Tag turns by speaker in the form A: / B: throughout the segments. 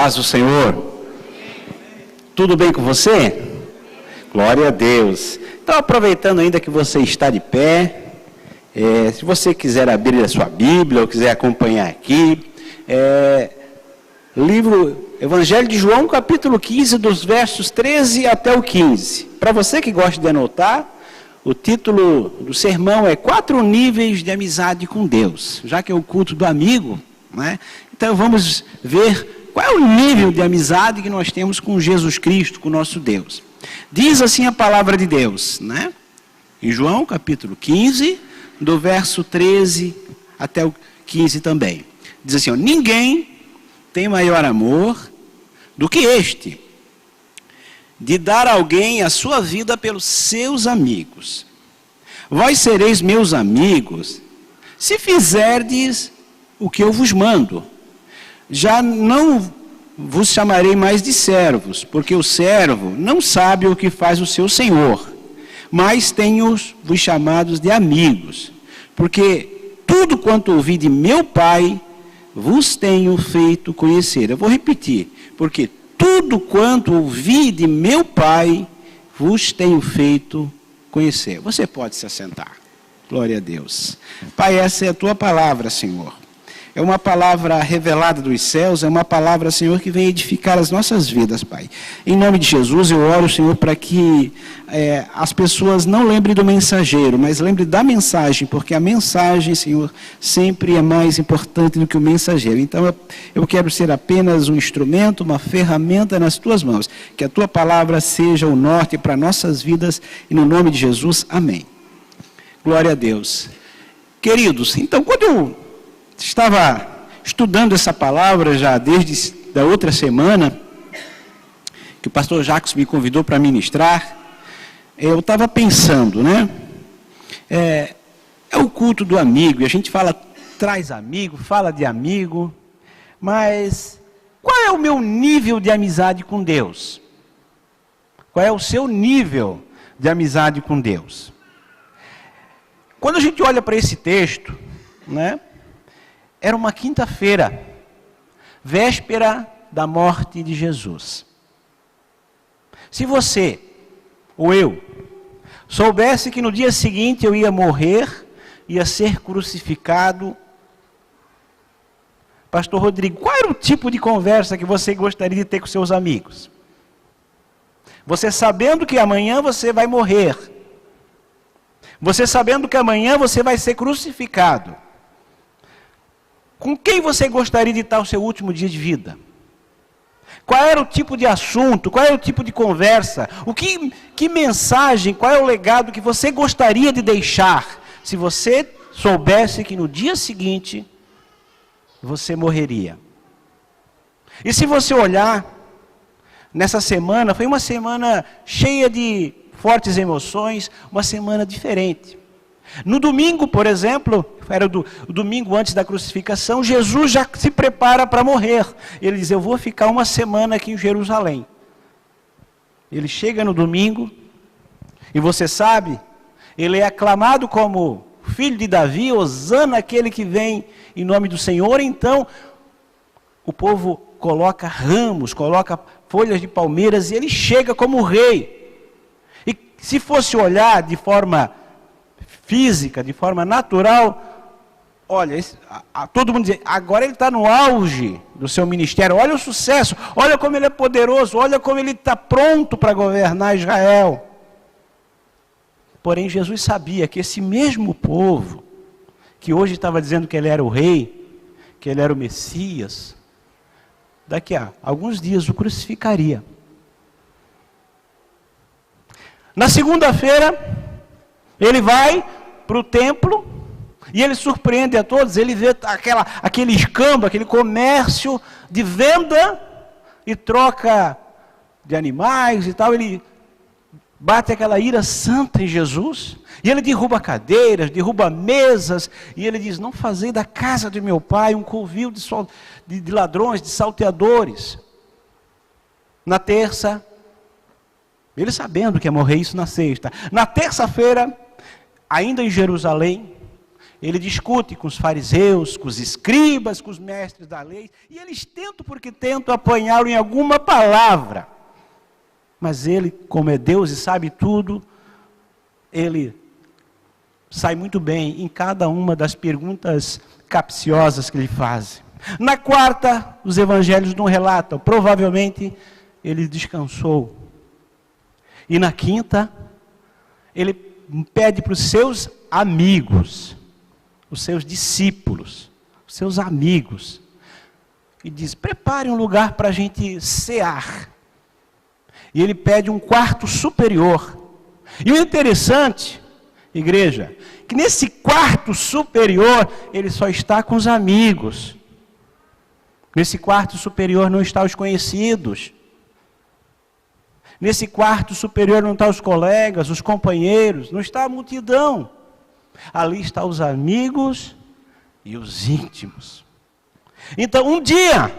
A: paz do Senhor. Tudo bem com você? Glória a Deus. Então, aproveitando ainda que você está de pé, se você quiser abrir a sua Bíblia ou quiser acompanhar aqui, livro Evangelho de João, capítulo 15, dos versos 13 até o 15. Para você que gosta de anotar, o título do sermão é 4 níveis de amizade com Deus, já que é o culto do amigo, né? Então vamos ver qual é o nível de amizade que nós temos com Jesus Cristo, com o nosso Deus. Diz assim a palavra de Deus, né? Em João capítulo 15, do verso 13 até o 15 também. Diz assim, ninguém tem maior amor do que este, de dar a alguém a sua vida pelos seus amigos. Vós sereis meus amigos, se fizerdes o que eu vos mando. Já não vos chamarei mais de servos, porque o servo não sabe o que faz o seu senhor, mas tenho-vos chamados de amigos, porque tudo quanto ouvi de meu Pai, vos tenho feito conhecer. Eu vou repetir, porque tudo quanto ouvi de meu Pai, vos tenho feito conhecer. Você pode se assentar. Glória a Deus. Pai, essa é a tua palavra, Senhor. É uma palavra revelada dos céus, é uma palavra, Senhor, que vem edificar as nossas vidas, Pai. Em nome de Jesus, eu oro, Senhor, para que as pessoas não lembrem do mensageiro, mas lembrem da mensagem, porque a mensagem, Senhor, sempre é mais importante do que o mensageiro. Então, eu quero ser apenas um instrumento, uma ferramenta nas tuas mãos. Que a tua palavra seja o norte para nossas vidas, e no nome de Jesus, amém. Glória a Deus. Queridos, então, quando eu estava estudando essa palavra já desde a outra semana, que o pastor Jacques me convidou para ministrar, eu estava pensando, né? É o culto do amigo, e a gente fala, traz amigo, fala de amigo, mas qual é o meu nível de amizade com Deus? Qual é o seu nível de amizade com Deus? Quando a gente olha para esse texto, né? Era uma quinta-feira, véspera da morte de Jesus. Se você, ou eu, soubesse que no dia seguinte eu ia morrer, ia ser crucificado, Pastor Rodrigo, qual era o tipo de conversa que você gostaria de ter com seus amigos? Você sabendo que amanhã você vai morrer, você sabendo que amanhã você vai ser crucificado, com quem você gostaria de estar o seu último dia de vida? Qual era o tipo de assunto? Qual era o tipo de conversa? Que mensagem, qual é o legado que você gostaria de deixar se você soubesse que no dia seguinte você morreria? E se você olhar, nessa semana, foi uma semana cheia de fortes emoções, uma semana diferente. No domingo, por exemplo, era o domingo antes da crucificação, Jesus já se prepara para morrer. Ele diz, eu vou ficar uma semana aqui em Jerusalém. Ele chega no domingo, e você sabe, ele é aclamado como filho de Davi, Hosana, aquele que vem em nome do Senhor. Então, o povo coloca ramos, coloca folhas de palmeiras, e ele chega como rei. E se fosse olhar de forma física, de forma natural, olha, todo mundo diz, agora ele está no auge do seu ministério, olha o sucesso, olha como ele é poderoso, olha como ele está pronto para governar Israel. Porém, Jesus sabia que esse mesmo povo, que hoje estava dizendo que ele era o rei, que ele era o Messias, daqui a alguns dias o crucificaria. Na segunda-feira, ele vai para o templo e ele surpreende a todos. Ele vê aquele escambo, aquele comércio de venda e troca de animais e tal. Ele bate aquela ira santa em Jesus e ele derruba cadeiras, derruba mesas, e ele diz, não fazei da casa de meu pai um covil de ladrões, de salteadores. Na terça, ele sabendo que ia morrer, isso na sexta. Na terça-feira, ainda em Jerusalém, ele discute com os fariseus, com os escribas, com os mestres da lei, e eles tentam apanhá-lo em alguma palavra. Mas ele, como é Deus e sabe tudo, ele sai muito bem em cada uma das perguntas capciosas que lhe fazem. Na quarta, os evangelhos não relatam, provavelmente ele descansou. E na quinta, ele pede para os seus amigos, os seus discípulos, os seus amigos, e diz: prepare um lugar para a gente cear. E ele pede um quarto superior. E o interessante, igreja, que nesse quarto superior, ele só está com os amigos. Nesse quarto superior não estão os conhecidos. Nesse quarto superior não estão os colegas, os companheiros, não está a multidão. Ali estão os amigos e os íntimos. Então, um dia,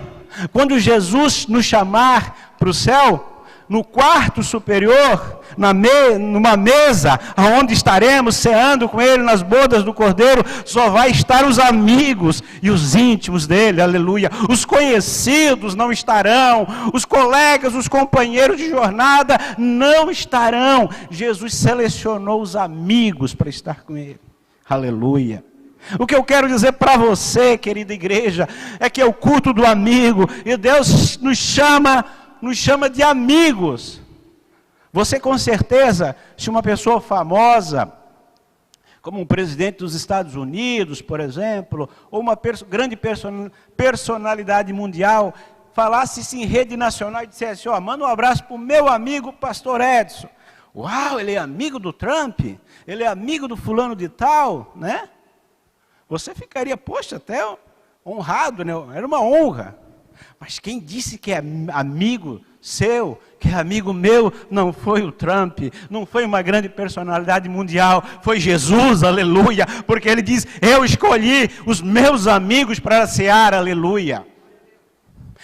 A: quando Jesus nos chamar para o céu, no quarto superior, numa mesa, onde estaremos ceando com Ele nas bodas do Cordeiro, só vai estar os amigos e os íntimos dele, aleluia. Os conhecidos não estarão, os colegas, os companheiros de jornada não estarão. Jesus selecionou os amigos para estar com Ele, aleluia. O que eu quero dizer para você, querida igreja, é que é o culto do amigo, e Deus nos chama de amigos. Você com certeza, se uma pessoa famosa, como um presidente dos Estados Unidos, por exemplo, ou uma grande personalidade mundial, falasse isso em rede nacional e dissesse: ó, manda um abraço para o meu amigo pastor Edson. Uau, ele é amigo do Trump? Ele é amigo do fulano de tal, né? Você ficaria, poxa, até honrado, né? Era uma honra. Mas quem disse que é amigo seu, que é amigo meu, não foi o Trump, não foi uma grande personalidade mundial, foi Jesus, aleluia, porque ele diz: eu escolhi os meus amigos para cear, aleluia.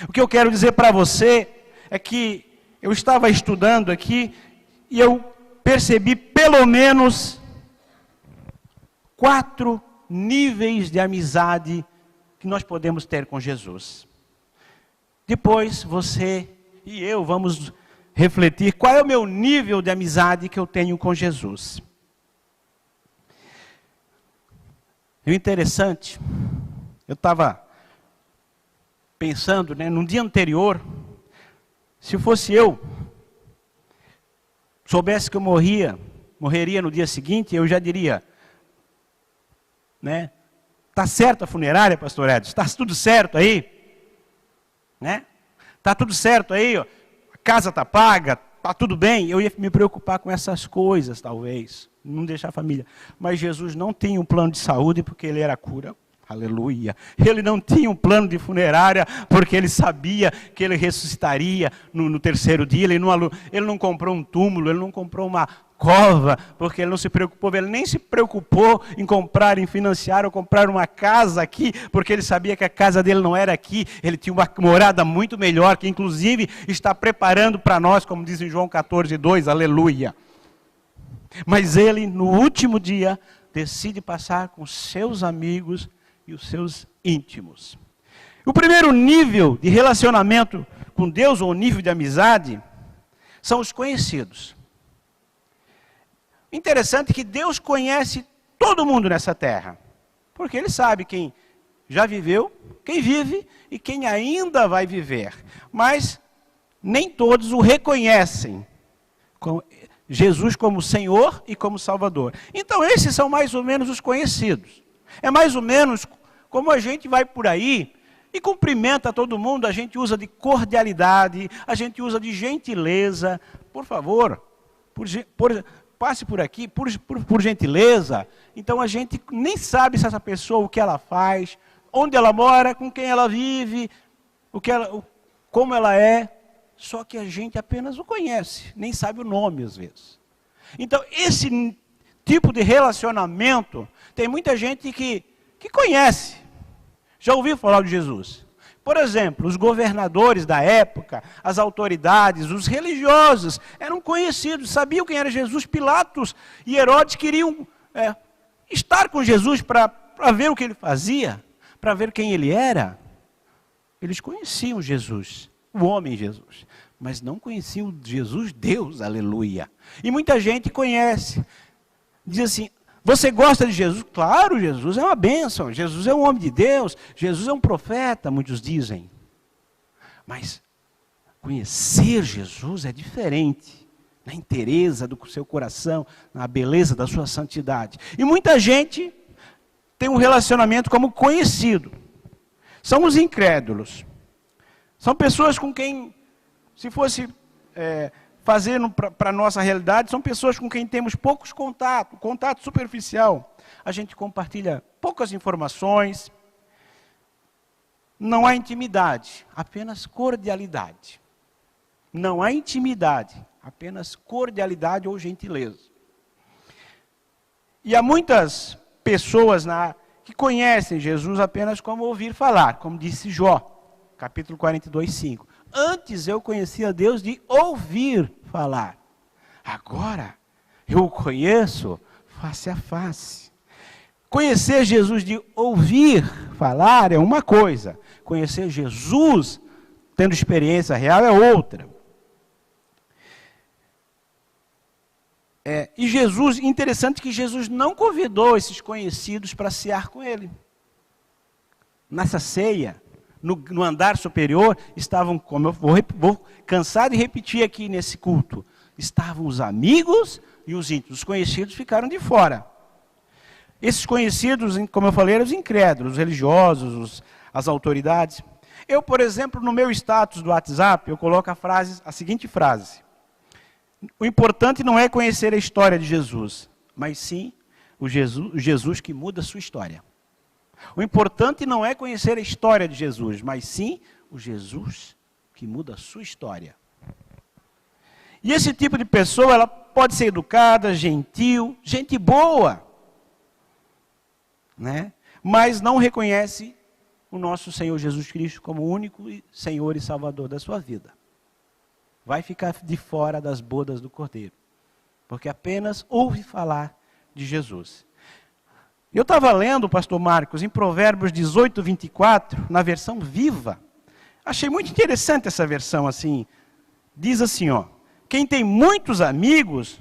A: O que eu quero dizer para você é que eu estava estudando aqui e eu percebi pelo menos 4 níveis de amizade que nós podemos ter com Jesus. Depois você e eu vamos refletir qual é o meu nível de amizade que eu tenho com Jesus. E o interessante, eu estava pensando, né, no dia anterior, se fosse eu, soubesse que eu morreria no dia seguinte, eu já diria, né, tá certo a funerária, pastor Edson? Está tudo certo aí? Né? Tá tudo certo aí, ó. A casa está paga, tá tudo bem. Eu ia me preocupar com essas coisas, talvez, não deixar a família. Mas Jesus não tinha um plano de saúde porque ele era a cura. Aleluia. Ele não tinha um plano de funerária porque ele sabia que ele ressuscitaria no terceiro dia. Ele não comprou um túmulo, ele não comprou uma cova, porque ele não se preocupou, ele nem se preocupou em comprar, em financiar ou comprar uma casa aqui, porque ele sabia que a casa dele não era aqui, ele tinha uma morada muito melhor, que inclusive está preparando para nós, como diz em João 14:2, aleluia. Mas ele, no último dia, decide passar com seus amigos e os seus íntimos. O primeiro nível de relacionamento com Deus, ou nível de amizade, são os conhecidos. Interessante que Deus conhece todo mundo nessa terra, porque Ele sabe quem já viveu, quem vive e quem ainda vai viver. Mas nem todos o reconhecem, Jesus como Senhor e como Salvador. Então esses são mais ou menos os conhecidos. É mais ou menos como a gente vai por aí e cumprimenta todo mundo, a gente usa de cordialidade, a gente usa de gentileza. Por favor, passe por aqui, por gentileza. Então a gente nem sabe se essa pessoa, o que ela faz, onde ela mora, com quem ela vive, como ela é. Só que a gente apenas o conhece, nem sabe o nome às vezes. Então esse tipo de relacionamento, tem muita gente que conhece, já ouviu falar de Jesus. Por exemplo, os governadores da época, as autoridades, os religiosos, eram conhecidos, sabiam quem era Jesus. Pilatos e Herodes queriam estar com Jesus para para ver o que ele fazia, para ver quem ele era. Eles conheciam Jesus, o homem Jesus, mas não conheciam Jesus, Deus, aleluia. E muita gente conhece, diz assim, você gosta de Jesus? Claro, Jesus é uma bênção, Jesus é um homem de Deus, Jesus é um profeta, muitos dizem. Mas conhecer Jesus é diferente, na inteireza do seu coração, na beleza da sua santidade. E muita gente tem um relacionamento como conhecido. São os incrédulos. São pessoas com quem, se fosse fazendo para a nossa realidade, são pessoas com quem temos poucos contatos, contato superficial. A gente compartilha poucas informações. Não há intimidade, apenas cordialidade. Não há intimidade, apenas cordialidade ou gentileza. E há muitas pessoas que conhecem Jesus apenas como ouvir falar, como disse Jó, capítulo 42, 5. Antes eu conhecia Deus de ouvir falar. Agora eu o conheço face a face. Conhecer Jesus de ouvir falar é uma coisa. Conhecer Jesus, tendo experiência real, é outra. E Jesus, interessante que Jesus não convidou esses conhecidos para cear com ele. Nessa ceia, no andar superior, estavam, como eu vou cansar de repetir aqui nesse culto, estavam os amigos e os íntimos. Os conhecidos ficaram de fora. Esses conhecidos, como eu falei, eram os incrédulos, os religiosos, as autoridades. Eu, por exemplo, no meu status do WhatsApp, eu coloco a seguinte frase. O importante não é conhecer a história de Jesus, mas sim o Jesus que muda a sua história. O importante não é conhecer a história de Jesus, mas sim o Jesus que muda a sua história. E esse tipo de pessoa, ela pode ser educada, gentil, gente boa, né? Mas não reconhece o nosso Senhor Jesus Cristo como único Senhor e Salvador da sua vida. Vai ficar de fora das bodas do Cordeiro, porque apenas ouve falar de Jesus. Eu estava lendo, pastor Marcos, em Provérbios 18, 24, na versão viva. Achei muito interessante essa versão assim. Diz assim, ó, quem tem muitos amigos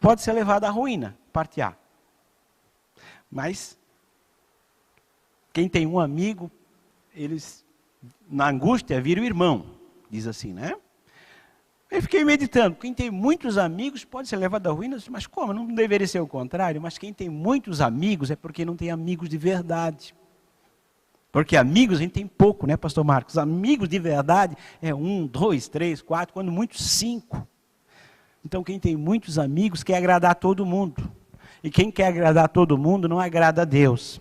A: pode ser levado à ruína, parte A. Mas quem tem um amigo, eles na angústia viram o irmão, diz assim, né? Eu fiquei meditando, quem tem muitos amigos pode ser levado à ruína, mas como? Não deveria ser o contrário, mas quem tem muitos amigos é porque não tem amigos de verdade. Porque amigos a gente tem pouco, né, pastor Marcos? Amigos de verdade é 1, 2, 3, 4, quando muito 5. Então quem tem muitos amigos quer agradar todo mundo. E quem quer agradar todo mundo não agrada a Deus.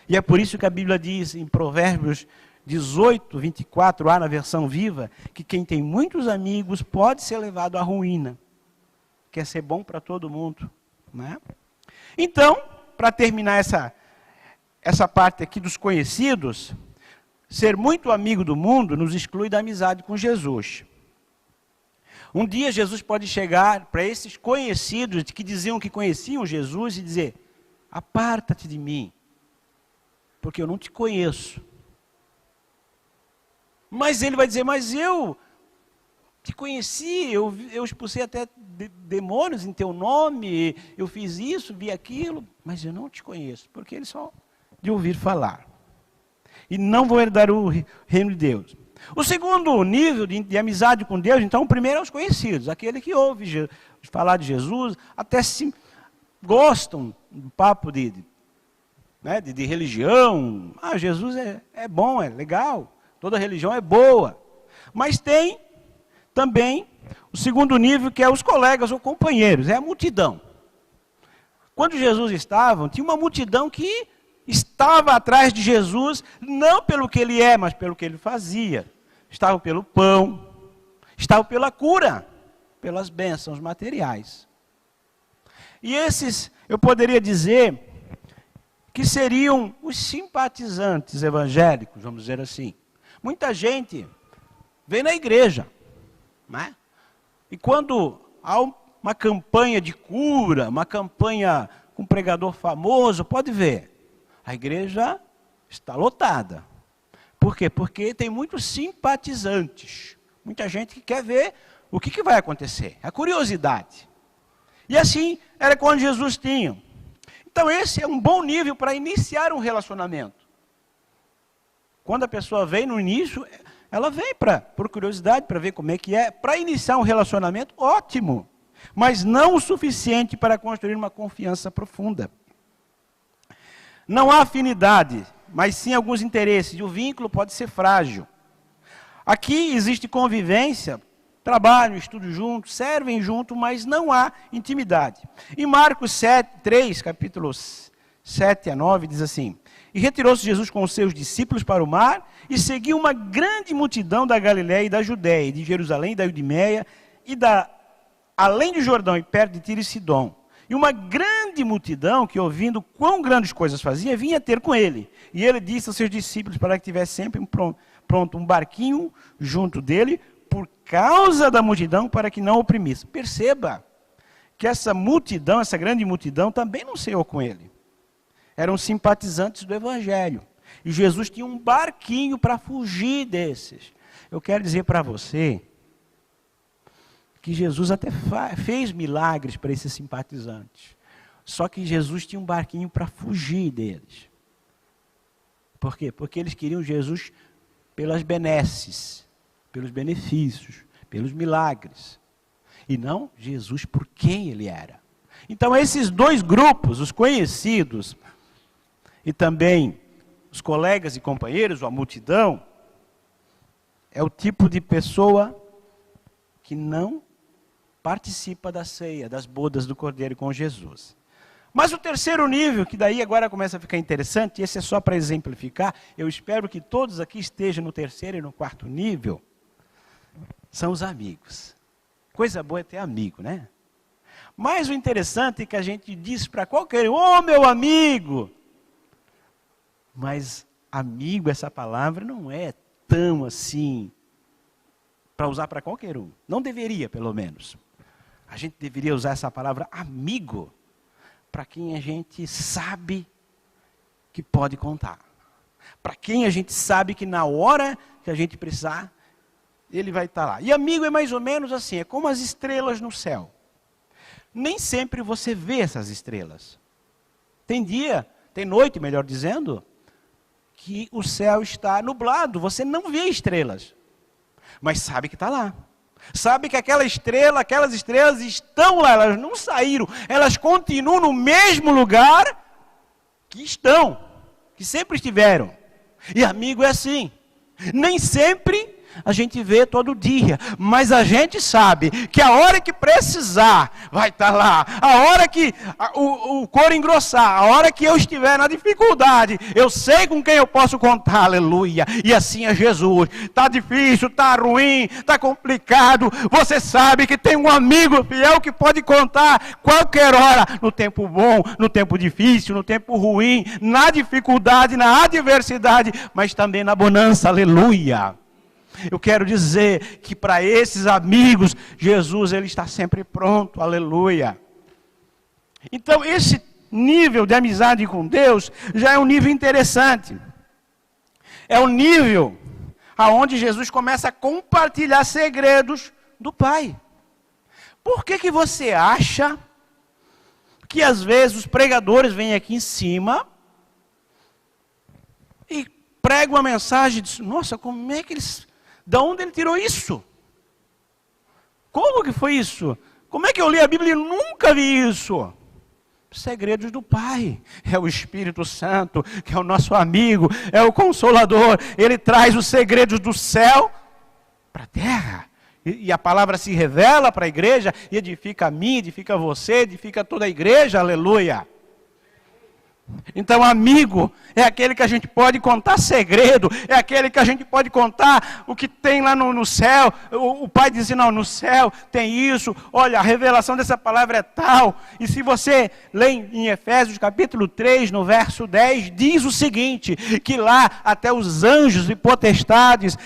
A: E é por isso que a Bíblia diz em Provérbios 18, 24a, na versão viva, que quem tem muitos amigos pode ser levado à ruína. Quer ser bom para todo mundo, né? Então, para terminar essa parte aqui dos conhecidos, ser muito amigo do mundo nos exclui da amizade com Jesus. Um dia Jesus pode chegar para esses conhecidos que diziam que conheciam Jesus e dizer, aparta-te de mim, porque eu não te conheço. Mas ele vai dizer, mas eu te conheci, eu expulsei até demônios em teu nome, eu fiz isso, vi aquilo, mas eu não te conheço, porque ele só de ouvir falar. E não vou herdar o reino de Deus. O segundo nível de amizade com Deus, então, o primeiro é os conhecidos, aquele que ouve falar de Jesus, até se gostam do papo de religião. Ah, Jesus é bom, é legal. Toda religião é boa. Mas tem também o segundo nível, que é os colegas ou companheiros, é a multidão. Quando Jesus estava, tinha uma multidão que estava atrás de Jesus, não pelo que ele é, mas pelo que ele fazia. Estava pelo pão, estava pela cura, pelas bênçãos materiais. E esses, eu poderia dizer, que seriam os simpatizantes evangélicos, vamos dizer assim. Muita gente vem na igreja, né? E quando há uma campanha de cura, uma campanha com um pregador famoso, pode ver, a igreja está lotada. Por quê? Porque tem muitos simpatizantes. Muita gente que quer ver o que vai acontecer. A curiosidade. E assim era quando Jesus tinha. Então esse é um bom nível para iniciar um relacionamento. Quando a pessoa vem no início, ela vem por curiosidade, para ver como é que é. Para iniciar um relacionamento, ótimo. Mas não o suficiente para construir uma confiança profunda. Não há afinidade, mas sim alguns interesses. E o vínculo pode ser frágil. Aqui existe convivência, trabalham, estudam juntos, servem juntos, mas não há intimidade. Em Marcos 3, capítulos 7 a 9, diz assim: E retirou-se Jesus com os seus discípulos para o mar, e seguiu uma grande multidão da Galiléia e da Judéia, e de Jerusalém e da Idumeia, e além do Jordão, e perto de Tiro e Sidom. E uma grande multidão, que ouvindo quão grandes coisas fazia, vinha ter com ele. E ele disse aos seus discípulos para que tivesse sempre pronto um barquinho junto dele, por causa da multidão, para que não oprimisse. Perceba que essa multidão, essa grande multidão, também não saiu com ele. Eram simpatizantes do Evangelho. E Jesus tinha um barquinho para fugir desses. Eu quero dizer para você que Jesus até fez milagres para esses simpatizantes. Só que Jesus tinha um barquinho para fugir deles. Por quê? Porque eles queriam Jesus pelas benesses, pelos benefícios, pelos milagres. E não Jesus por quem ele era. Então esses dois grupos, os conhecidos e também os colegas e companheiros, ou a multidão, é o tipo de pessoa que não participa da ceia, das bodas do Cordeiro com Jesus. Mas o terceiro nível, que daí agora começa a ficar interessante, esse é só para exemplificar, eu espero que todos aqui estejam no terceiro e no quarto nível, são os amigos. Coisa boa é ter amigo, né? Mas o interessante é que a gente diz para qualquer um: ô meu amigo! Mas amigo, essa palavra não é tão assim, para usar para qualquer um. Não deveria, pelo menos. A gente deveria usar essa palavra amigo para quem a gente sabe que pode contar. Para quem a gente sabe que na hora que a gente precisar, ele vai estar lá. E amigo é mais ou menos assim, é como as estrelas no céu. Nem sempre você vê essas estrelas. Tem dia, tem noite, melhor dizendo, que o céu está nublado, você não vê estrelas. Mas sabe que está lá. Sabe que aquelas estrelas estão lá, elas não saíram, elas continuam no mesmo lugar que estão, que sempre estiveram. E amigo é assim, nem sempre a gente vê todo dia, mas a gente sabe que a hora que precisar, vai estar lá. A hora que o coro engrossar, a hora que eu estiver na dificuldade, eu sei com quem eu posso contar, aleluia. E assim é Jesus. Está difícil, está ruim, está complicado, você sabe que tem um amigo fiel que pode contar qualquer hora, no tempo bom, no tempo difícil, no tempo ruim, na dificuldade, na adversidade, mas também na bonança, aleluia. Eu quero dizer que para esses amigos, Jesus ele está sempre pronto, aleluia. Então esse nível de amizade com Deus já é um nível interessante. É um nível aonde Jesus começa a compartilhar segredos do Pai. Por que você acha que às vezes os pregadores vêm aqui em cima e pregam uma mensagem e dizem: nossa, como é que eles... Da onde ele tirou isso? Como que foi isso? Como é que eu li a Bíblia e nunca vi isso? Segredos do Pai. É o Espírito Santo, que é o nosso amigo, é o Consolador. Ele traz os segredos do céu para a terra. E a palavra se revela para a igreja, e edifica a mim, edifica a você, edifica toda a igreja, aleluia. Então amigo é aquele que a gente pode contar segredo, é aquele que a gente pode contar o que tem lá no céu. O Pai diz: não, no céu tem isso, olha, a revelação dessa palavra é tal. E se você lê em Efésios capítulo 3, no verso 10, diz o seguinte, que lá até os anjos e potestades,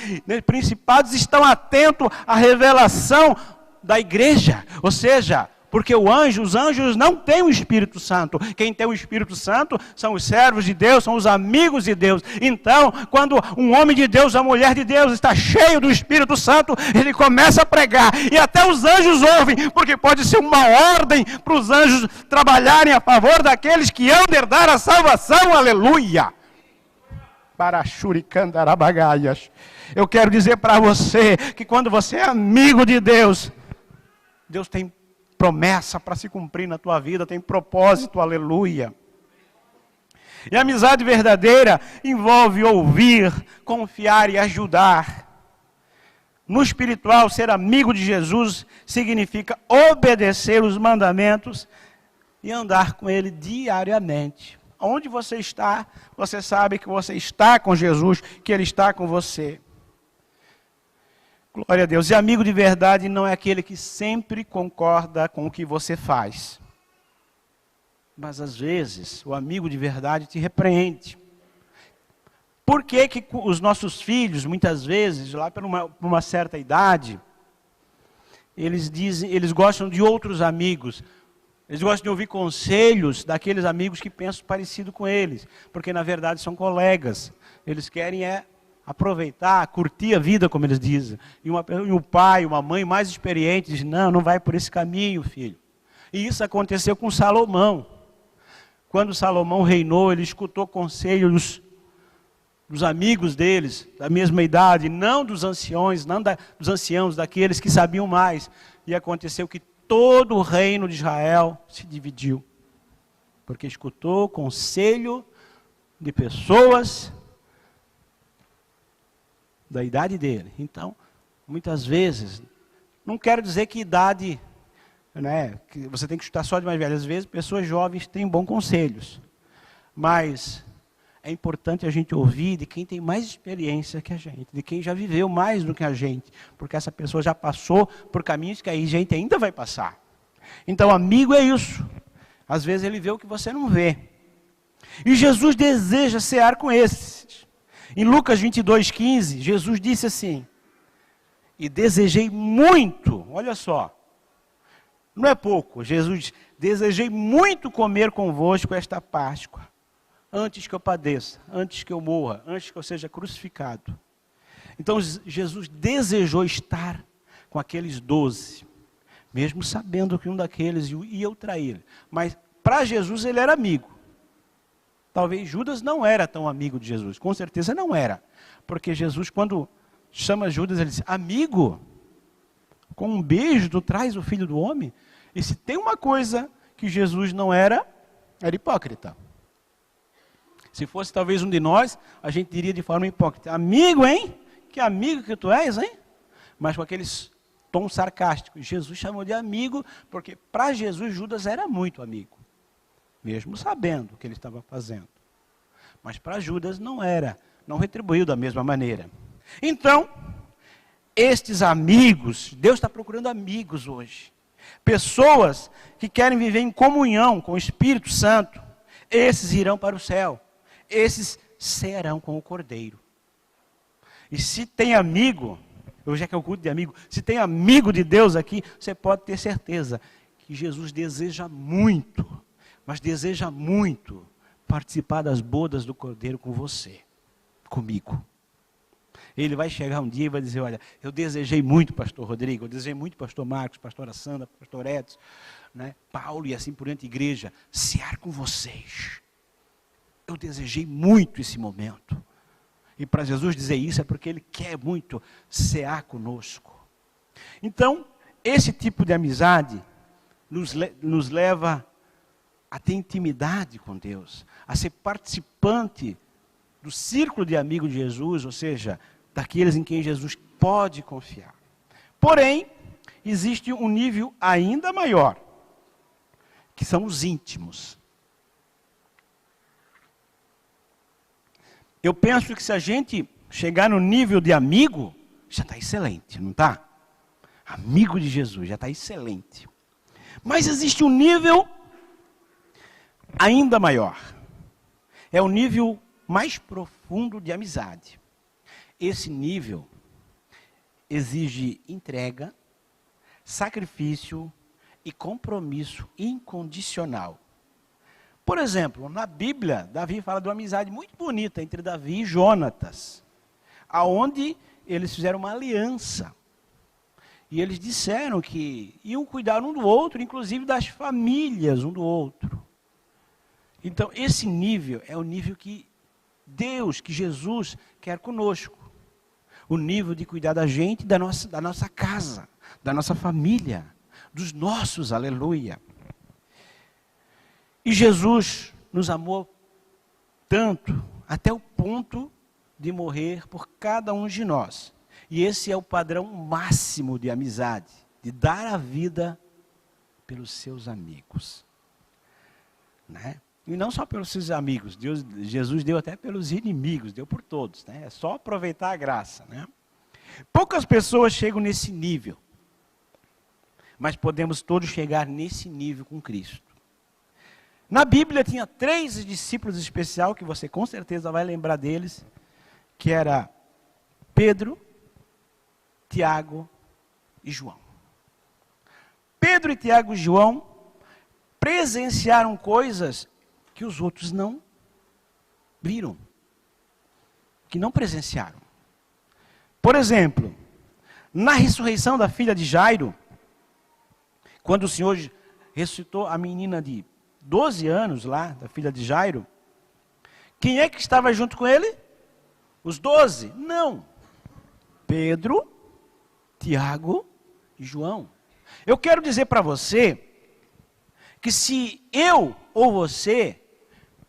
A: principados estão atentos à revelação da igreja, ou seja, Porque os anjos não têm o Espírito Santo. Quem tem o Espírito Santo são os servos de Deus, são os amigos de Deus. Então, quando um homem de Deus, uma mulher de Deus está cheio do Espírito Santo, ele começa a pregar. E até os anjos ouvem, porque pode ser uma ordem para os anjos trabalharem a favor daqueles que hão de herdar a salvação. Aleluia! Para Shurikandarabagaias. Eu quero dizer para você que quando você é amigo de Deus, Deus tem promessa para se cumprir na tua vida, tem propósito, aleluia. E a amizade verdadeira envolve ouvir, confiar e ajudar. No espiritual, ser amigo de Jesus significa obedecer os mandamentos e andar com Ele diariamente. Onde você está, você sabe que você está com Jesus, que Ele está com você. Glória a Deus. E amigo de verdade não é aquele que sempre concorda com o que você faz. Mas às vezes, o amigo de verdade te repreende. Por que que os nossos filhos, muitas vezes, lá por uma certa idade, eles gostam de outros amigos? Eles gostam de ouvir conselhos daqueles amigos que pensam parecido com eles. Porque na verdade são colegas. Eles querem aproveitar, curtir a vida, como eles dizem. E um pai, uma mãe mais experiente diz, não vai por esse caminho, filho. E isso aconteceu com Salomão. Quando Salomão reinou, ele escutou conselhos dos amigos deles, da mesma idade, não dos anciões, dos anciãos, daqueles que sabiam mais. E aconteceu que todo o reino de Israel se dividiu. Porque escutou conselho de pessoas da idade dele. Então, muitas vezes, não quero dizer que idade, que você tem que escutar só de mais velhas. Às vezes, pessoas jovens têm bons conselhos. Mas é importante a gente ouvir de quem tem mais experiência que a gente, de quem já viveu mais do que a gente, porque essa pessoa já passou por caminhos que a gente ainda vai passar. Então, amigo é isso. Às vezes ele vê o que você não vê. E Jesus deseja cear com esses. Em Lucas 22:15, Jesus disse assim, e desejei muito, olha só, não é pouco, Jesus diz, desejei muito comer convosco esta Páscoa, antes que eu padeça, antes que eu morra, antes que eu seja crucificado. Então Jesus desejou estar com aqueles 12, mesmo sabendo que um daqueles ia o trair. Mas para Jesus ele era amigo. Talvez Judas não era tão amigo de Jesus, com certeza não era. Porque Jesus, quando chama Judas, ele diz, amigo, com um beijo tu traz o filho do homem? E se tem uma coisa que Jesus não era hipócrita. Se fosse talvez um de nós, a gente diria de forma hipócrita, amigo, hein? Que amigo que tu és, hein? Mas com aqueles tons sarcásticos. Jesus chamou de amigo, porque para Jesus Judas era muito amigo. Mesmo sabendo o que ele estava fazendo. Mas para Judas não era, não retribuiu da mesma maneira. Então, estes amigos, Deus está procurando amigos hoje. Pessoas que querem viver em comunhão com o Espírito Santo. Esses irão para o céu. Esses cearão com o Cordeiro. E se tem amigo, hoje é que eu culto de amigo, se tem amigo de Deus aqui, você pode ter certeza que Jesus deseja muito, mas deseja muito participar das bodas do Cordeiro com você, comigo. Ele vai chegar um dia e vai dizer, olha, eu desejei muito, pastor Rodrigo, eu desejei muito, pastor Marcos, pastora Sandra, pastor Edson, Paulo e assim por diante, igreja, cear com vocês. Eu desejei muito esse momento. E para Jesus dizer isso é porque Ele quer muito cear conosco. Então, esse tipo de amizade nos leva a ter intimidade com Deus, a ser participante do círculo de amigos de Jesus, ou seja, daqueles em quem Jesus pode confiar. Porém, existe um nível ainda maior, que são os íntimos. Eu penso que se a gente chegar no nível de amigo, já está excelente, não está? Amigo de Jesus, já está excelente. Mas existe um nível ainda maior. É o nível mais profundo de amizade. Esse nível exige entrega, sacrifício, e compromisso incondicional. Por exemplo, na Bíblia, Davi fala de uma amizade muito bonita entre Davi e Jonatas, aonde eles fizeram uma aliança. E eles disseram que iam cuidar um do outro, inclusive das famílias um do outro. Então, esse nível é o nível que Deus, que Jesus quer conosco. O nível de cuidar da gente, da nossa casa, da nossa família, dos nossos, aleluia. E Jesus nos amou tanto, até o ponto de morrer por cada um de nós. E esse é o padrão máximo de amizade, de dar a vida pelos seus amigos. Né? E não só pelos seus amigos, Jesus deu até pelos inimigos, deu por todos. Né? É só aproveitar a graça. Né? Poucas pessoas chegam nesse nível, mas podemos todos chegar nesse nível com Cristo. Na Bíblia tinha 3 discípulos especiais, que você com certeza vai lembrar deles, que era Pedro, Tiago e João. Pedro e Tiago e João presenciaram coisas que os outros não viram, que não presenciaram. Por exemplo, na ressurreição da filha de Jairo, quando o Senhor ressuscitou a menina de 12 anos lá, da filha de Jairo, quem é que estava junto com ele? Os 12? Não. Pedro, Tiago e João. Eu quero dizer para você que se eu ou você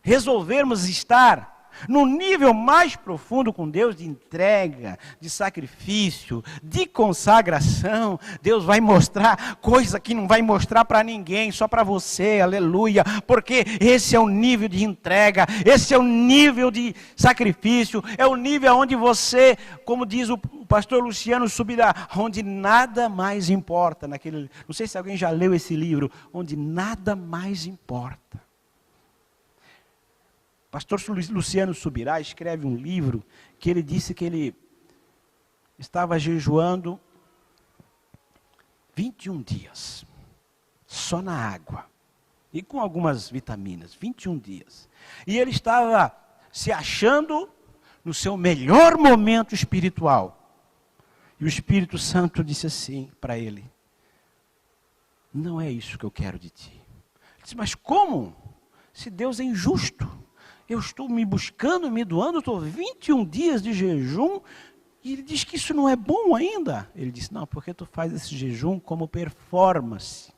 A: resolvermos estar no nível mais profundo com Deus, de entrega, de sacrifício, de consagração, Deus vai mostrar coisa que não vai mostrar para ninguém, só para você, aleluia, porque esse é o nível de entrega, esse é o nível de sacrifício, é o nível onde você, como diz o pastor Luciano Subirá, onde nada mais importa, não sei se alguém já leu esse livro, onde nada mais importa. Pastor Luciano Subirá escreve um livro que ele disse que ele estava jejuando 21 dias, só na água, e com algumas vitaminas, 21 dias. E ele estava se achando no seu melhor momento espiritual. E o Espírito Santo disse assim para ele: não é isso que eu quero de ti. Ele disse: mas como? Se Deus é injusto. Eu estou me buscando, me doando, estou 21 dias de jejum, e ele diz que isso não é bom ainda. Ele disse: não, porque tu faz esse jejum como performance.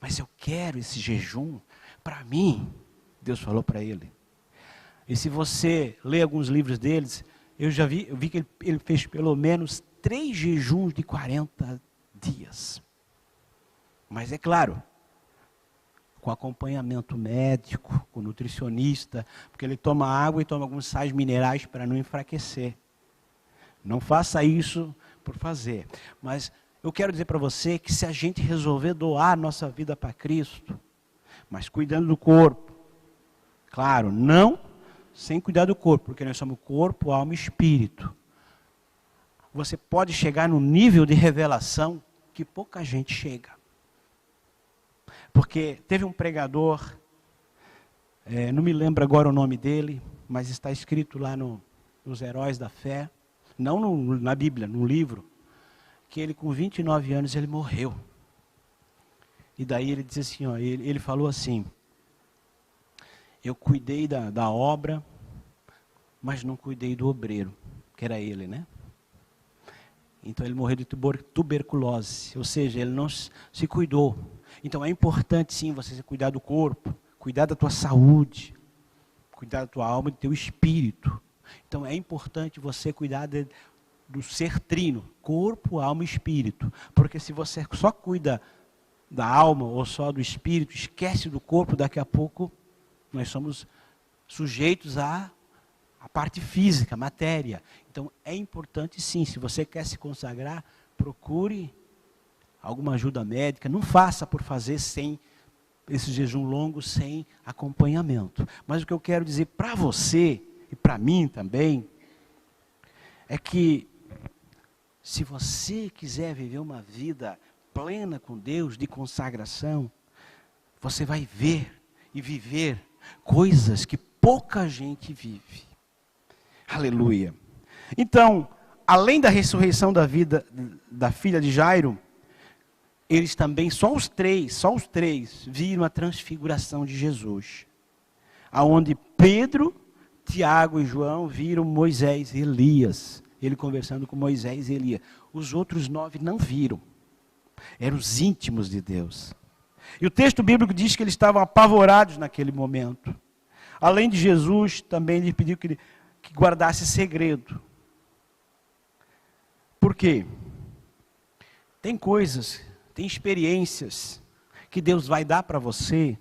A: Mas eu quero esse jejum para mim. Deus falou para ele. E se você lê alguns livros deles, eu vi que ele fez pelo menos 3 jejuns de 40 dias. Mas é claro, com acompanhamento médico, com nutricionista, porque ele toma água e toma alguns sais minerais para não enfraquecer. Não faça isso por fazer. Mas eu quero dizer para você que se a gente resolver doar a nossa vida para Cristo, mas cuidando do corpo, claro, não sem cuidar do corpo, porque nós somos corpo, alma e espírito. Você pode chegar num nível de revelação que pouca gente chega. Porque teve um pregador, não me lembro agora o nome dele, mas está escrito lá nos Heróis da Fé, não na Bíblia, no livro, que ele com 29 anos ele morreu. E daí ele disse assim, ele falou assim: eu cuidei da obra, mas não cuidei do obreiro, que era ele, né? Então ele morreu de tuberculose, ou seja, ele não se cuidou. Então é importante sim você cuidar do corpo, cuidar da tua saúde, cuidar da tua alma e do teu espírito. Então é importante você cuidar do ser trino, corpo, alma e espírito. Porque se você só cuida da alma ou só do espírito, esquece do corpo, daqui a pouco nós somos sujeitos à parte física, matéria. Então é importante sim, se você quer se consagrar, procure alguma ajuda médica, não faça por fazer sem esse jejum longo, sem acompanhamento. Mas o que eu quero dizer para você, e para mim também, é que se você quiser viver uma vida plena com Deus, de consagração, você vai ver e viver coisas que pouca gente vive. Aleluia. Então, além da ressurreição da vida da filha de Jairo, eles também, só os três, viram a transfiguração de Jesus. Aonde Pedro, Tiago e João viram Moisés e Elias. Ele conversando com Moisés e Elias. Os outros 9 não viram. Eram os íntimos de Deus. E o texto bíblico diz que eles estavam apavorados naquele momento. Além de Jesus, também lhe pediu que guardasse segredo. Por quê? Tem coisas, tem experiências que Deus vai dar para você,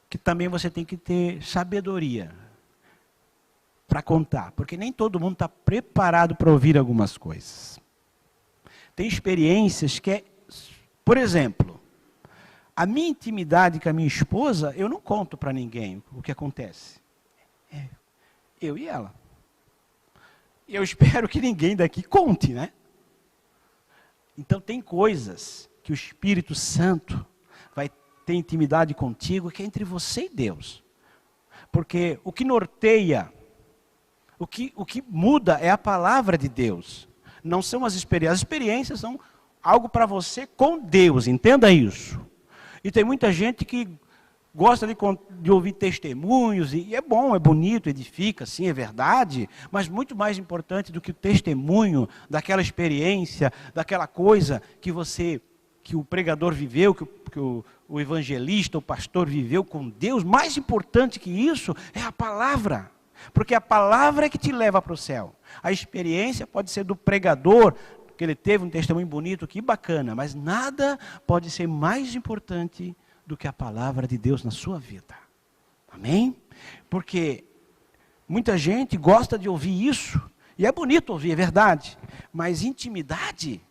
A: que também você tem que ter sabedoria para contar. Porque nem todo mundo está preparado para ouvir algumas coisas. Tem experiências que é, por exemplo, a minha intimidade com a minha esposa, eu não conto para ninguém o que acontece. É eu e ela. Eu espero que ninguém daqui conte, né? Então tem coisas que o Espírito Santo vai ter intimidade contigo, que é entre você e Deus. Porque o que norteia, o que muda é a palavra de Deus. Não são as experiências. As experiências são algo para você com Deus, entenda isso. E tem muita gente que gosta de ouvir testemunhos, e é bom, é bonito, edifica, sim, é verdade, mas muito mais importante do que o testemunho daquela experiência, daquela coisa que o pregador viveu, que o evangelista, o pastor viveu com Deus, mais importante que isso é a palavra, porque a palavra é que te leva para o céu. A experiência pode ser do pregador, que ele teve um testemunho bonito, que bacana, mas nada pode ser mais importante do que a palavra de Deus na sua vida. Amém? Porque muita gente gosta de ouvir isso, e é bonito ouvir, é verdade, mas intimidade,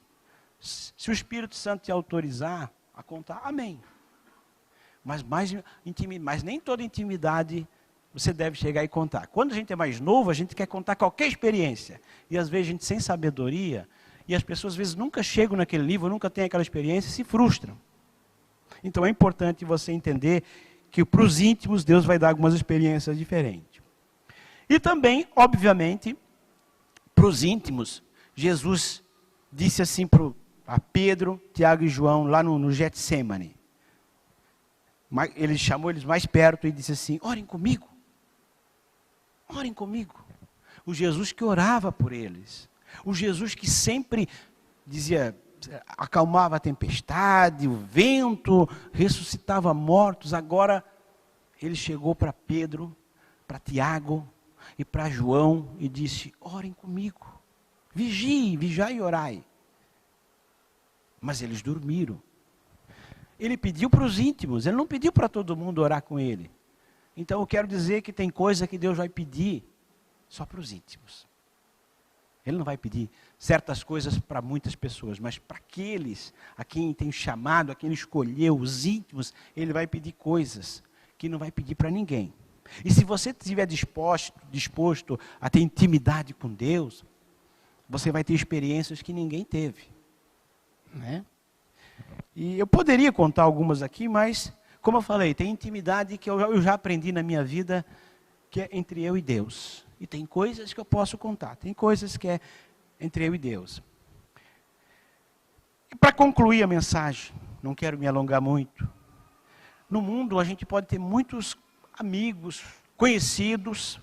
A: se o Espírito Santo te autorizar a contar, amém. Mas nem toda intimidade você deve chegar e contar. Quando a gente é mais novo, a gente quer contar qualquer experiência, e às vezes a gente sem sabedoria, e as pessoas às vezes nunca chegam naquele nível, nunca têm aquela experiência e se frustram. Então é importante você entender que para os íntimos Deus vai dar algumas experiências diferentes. E também, obviamente, para os íntimos, Jesus disse assim a Pedro, Tiago e João lá no Getsêmani. Ele chamou eles mais perto e disse assim: orem comigo. Orem comigo. O Jesus que orava por eles. O Jesus que sempre dizia, acalmava a tempestade, o vento, ressuscitava mortos. Agora ele chegou para Pedro, para Tiago e para João e disse: orem comigo, vigiai e orai. Mas eles dormiram. Ele pediu para os íntimos, ele não pediu para todo mundo orar com ele. Então eu quero dizer que tem coisa que Deus vai pedir só para os íntimos. Ele não vai pedir certas coisas para muitas pessoas, mas para aqueles a quem tem chamado, a quem ele escolheu, os íntimos, ele vai pedir coisas que não vai pedir para ninguém. E se você estiver disposto a ter intimidade com Deus, você vai ter experiências que ninguém teve. Né? E eu poderia contar algumas aqui, mas, como eu falei, tem intimidade que eu já aprendi na minha vida, que é entre eu e Deus. E tem coisas que eu posso contar, tem coisas que é entre eu e Deus. E para concluir a mensagem, não quero me alongar muito. No mundo a gente pode ter muitos amigos, conhecidos,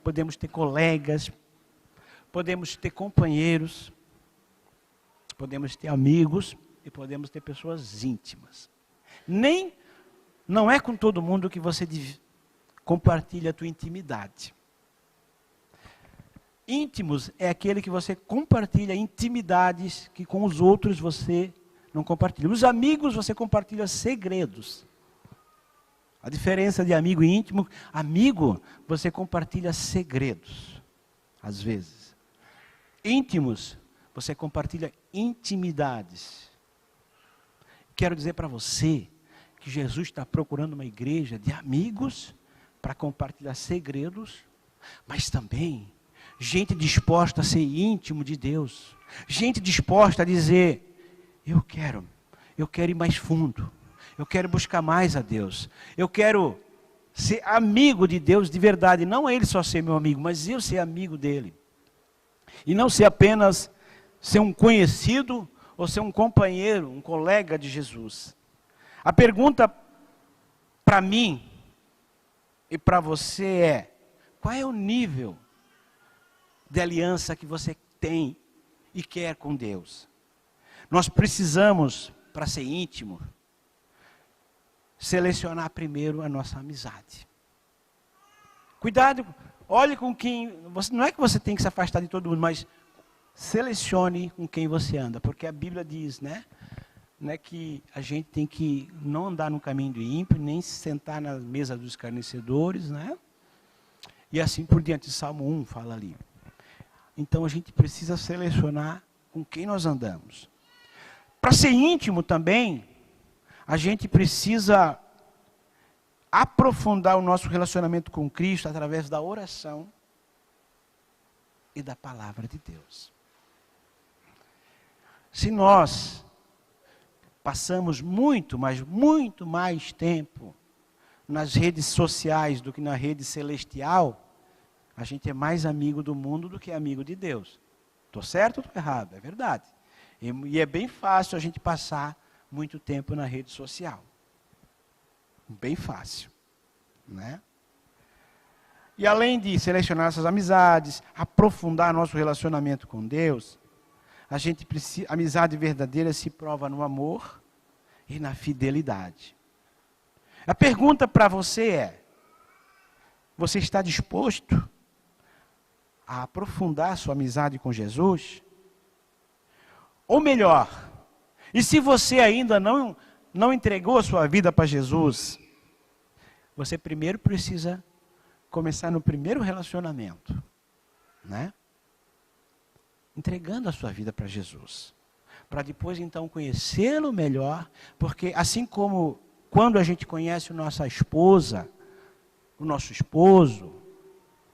A: podemos ter colegas, podemos ter companheiros, podemos ter amigos e podemos ter pessoas íntimas. Não é com todo mundo que você compartilha a tua intimidade. Íntimos é aquele que você compartilha intimidades que com os outros você não compartilha. Os amigos você compartilha segredos. A diferença de amigo e íntimo, amigo você compartilha segredos, às vezes. Íntimos você compartilha intimidades. Quero dizer para você que Jesus está procurando uma igreja de amigos para compartilhar segredos, mas também gente disposta a ser íntimo de Deus. Gente disposta a dizer: eu quero ir mais fundo, eu quero buscar mais a Deus, eu quero ser amigo de Deus de verdade, não ele só ser meu amigo, mas eu ser amigo dele. E não ser apenas ser um conhecido ou ser um companheiro, um colega de Jesus. A pergunta para mim e para você é: qual é o nível de aliança que você tem e quer com Deus? Nós precisamos, para ser íntimo, selecionar primeiro a nossa amizade. Cuidado, olhe com quem... não é que você tem que se afastar de todo mundo, mas selecione com quem você anda. Porque a Bíblia diz, né, que a gente tem que não andar no caminho do ímpio, nem se sentar na mesa dos escarnecedores, né? E assim por diante. Salmo 1 fala ali. Então a gente precisa selecionar com quem nós andamos. Para ser íntimo também, a gente precisa aprofundar o nosso relacionamento com Cristo através da oração e da palavra de Deus. Se nós passamos muito, mas muito mais tempo nas redes sociais do que na rede celestial, a gente é mais amigo do mundo do que amigo de Deus. Estou certo ou estou errado? É verdade. E é bem fácil a gente passar muito tempo na rede social. Bem fácil, né? E além de selecionar essas amizades, aprofundar nosso relacionamento com Deus, a gente precisa, a amizade verdadeira se prova no amor e na fidelidade. A pergunta para você é: você está disposto a aprofundar sua amizade com Jesus? Ou melhor, e se você ainda não entregou a sua vida para Jesus, você primeiro precisa começar no primeiro relacionamento, né? Entregando a sua vida para Jesus, para depois então conhecê-lo melhor, porque assim como quando a gente conhece a nossa esposa, o nosso esposo,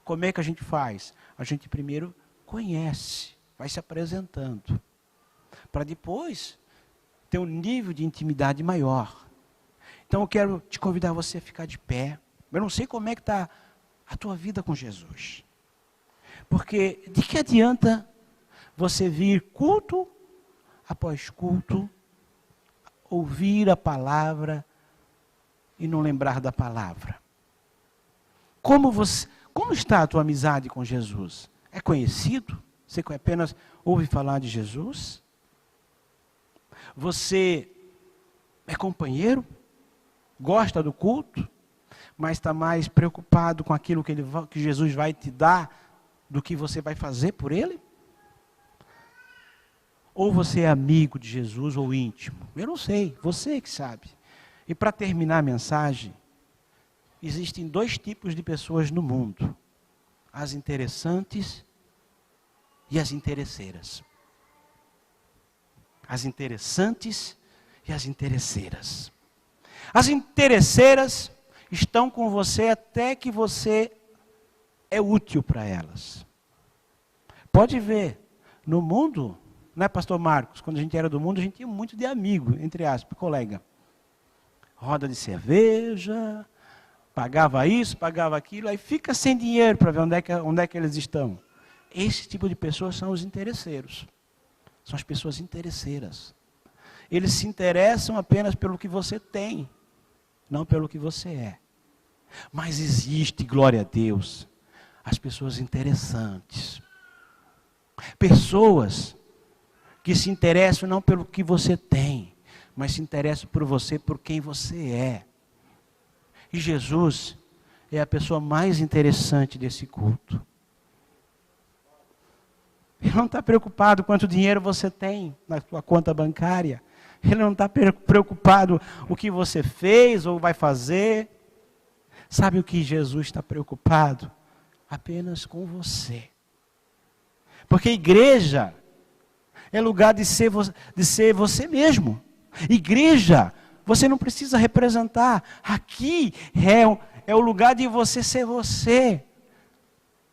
A: como é que a gente faz? A gente primeiro conhece, vai se apresentando, para depois ter um nível de intimidade maior. Então eu quero te convidar a você a ficar de pé. Eu não sei como é que está a tua vida com Jesus. Porque de que adianta você vir culto após culto, ouvir a palavra e não lembrar da palavra? Como está a tua amizade com Jesus? É conhecido? Você apenas ouve falar de Jesus? Você é companheiro? Gosta do culto? Mas está mais preocupado com aquilo que Jesus vai te dar do que você vai fazer por Ele? Ou você é amigo de Jesus ou íntimo? Eu não sei, você que sabe. E para terminar a mensagem, existem dois tipos de pessoas no mundo: as interessantes e as interesseiras. As interessantes e as interesseiras. As interesseiras estão com você até que você é útil para elas. Pode ver, no mundo, não é, pastor Marcos? Quando a gente era do mundo, a gente tinha muito de amigo, entre aspas, colega. Roda de cerveja, pagava isso, pagava aquilo, aí fica sem dinheiro para ver onde é que eles estão. Esse tipo de pessoas são os interesseiros. São as pessoas interesseiras. Eles se interessam apenas pelo que você tem, não pelo que você é. Mas existe, glória a Deus, as pessoas interessantes. Pessoas que se interessam não pelo que você tem, mas se interessam por você, por quem você é. E Jesus é a pessoa mais interessante desse culto. Ele não está preocupado quanto dinheiro você tem na sua conta bancária. Ele não está preocupado o que você fez ou vai fazer. Sabe o que Jesus está preocupado? Apenas com você. Porque igreja é lugar de ser você mesmo. Igreja, você não precisa representar. Aqui é o lugar de você ser você.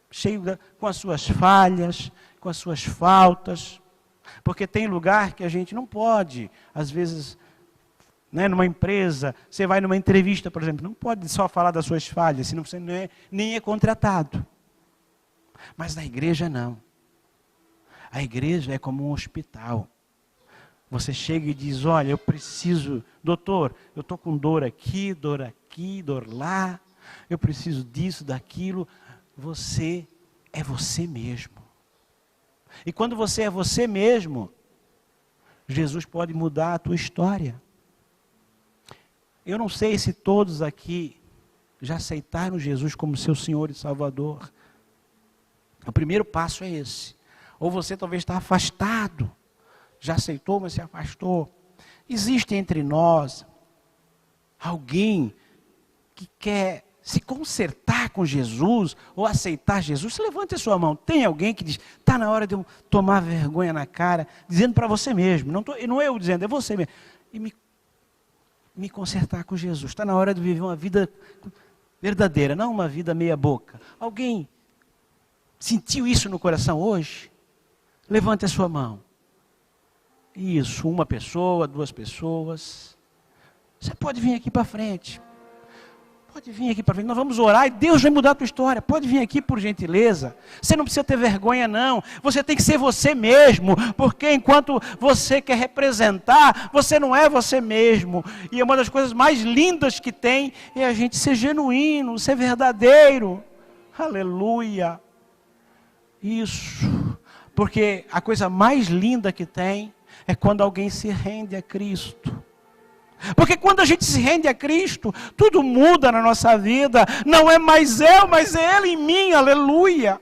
A: Cheio com as suas falhas, com as suas faltas. Porque tem lugar que a gente não pode, às vezes, né, numa empresa, você vai numa entrevista, por exemplo, não pode só falar das suas falhas, senão você nem é contratado. Mas na igreja não. A igreja é como um hospital. Você chega e diz, olha, eu preciso, doutor, eu estou com dor aqui, dor lá, eu preciso disso, daquilo. Você é você mesmo. E quando você é você mesmo, Jesus pode mudar a tua história. Eu não sei se todos aqui já aceitaram Jesus como seu Senhor e Salvador. O primeiro passo é esse. Ou você talvez está afastado, já aceitou, mas se afastou. Existe entre nós alguém que quer se consertar com Jesus ou aceitar Jesus? Levante a sua mão. Tem alguém que diz, está na hora de eu tomar vergonha na cara, dizendo para você mesmo, não é eu dizendo, é você mesmo, e me consertar com Jesus. Está na hora de viver uma vida verdadeira, não uma vida meia boca. Alguém sentiu isso no coração hoje? Levante a sua mão. Isso, uma pessoa, duas pessoas. Você pode vir aqui para frente. Pode vir aqui para frente. Nós vamos orar e Deus vai mudar a tua história. Pode vir aqui por gentileza. Você não precisa ter vergonha não. Você tem que ser você mesmo. Porque enquanto você quer representar, você não é você mesmo. E uma das coisas mais lindas que tem é a gente ser genuíno, ser verdadeiro. Aleluia. Isso. Porque a coisa mais linda que tem é quando alguém se rende a Cristo. Porque quando a gente se rende a Cristo, tudo muda na nossa vida. Não é mais eu, mas é Ele em mim, aleluia.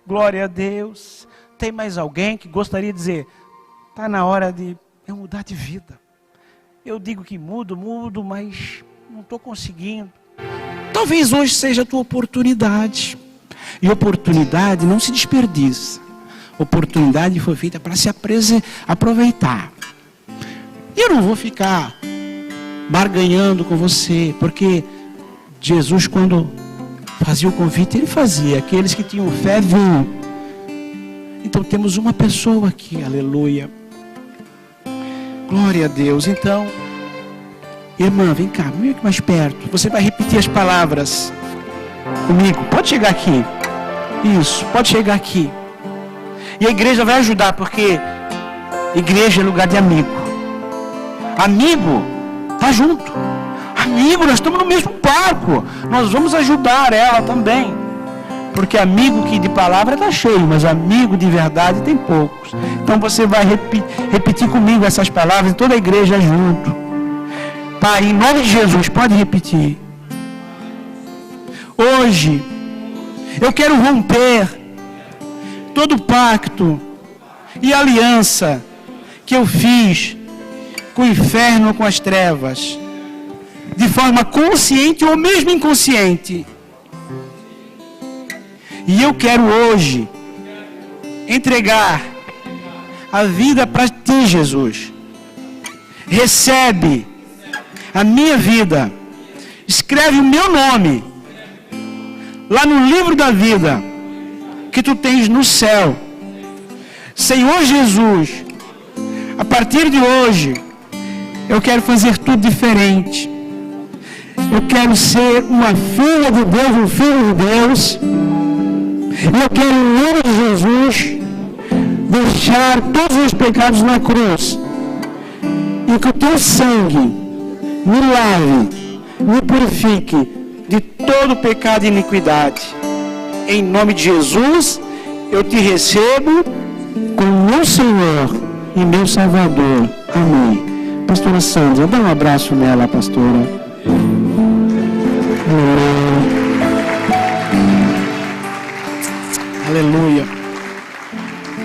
A: Glória a Deus. Tem mais alguém que gostaria de dizer, está na hora de eu mudar de vida. Eu digo que mudo, mas não estou conseguindo. Talvez hoje seja a tua oportunidade. E oportunidade não se desperdiça. Oportunidade foi feita para se aproveitar. E eu não vou ficar barganhando com você, porque Jesus, quando fazia o convite, Ele fazia. Aqueles que tinham fé, vinham. Então temos uma pessoa aqui, aleluia. Glória a Deus. Então, irmã, vem cá, vem aqui mais perto. Você vai repetir as palavras comigo. Pode chegar aqui. Isso, pode chegar aqui. E a igreja vai ajudar, porque igreja é lugar de amigo. Amigo, tá junto. Amigo, nós estamos no mesmo barco. Nós vamos ajudar ela também. Porque amigo que de palavra está cheio, mas amigo de verdade tem poucos. Então você vai repetir comigo essas palavras e toda a igreja junto. Pai, em nome de Jesus, pode repetir. Hoje, eu quero romper todo pacto e aliança que eu fiz com o inferno, com as trevas, de forma consciente ou mesmo inconsciente. E eu quero hoje entregar a vida para ti, Jesus. Recebe a minha vida, escreve o meu nome lá no livro da vida que tu tens no céu. Senhor Jesus, a partir de hoje eu quero fazer tudo diferente. Eu quero ser uma filha de Deus, um filho de Deus. Eu quero, em nome de Jesus, deixar todos os pecados na cruz. E que o teu sangue me lave, me purifique de todo pecado e iniquidade. Em nome de Jesus, eu te recebo como meu Senhor e meu Salvador. Amém. Pastora Sandra, dá um abraço nela, pastora. Aleluia.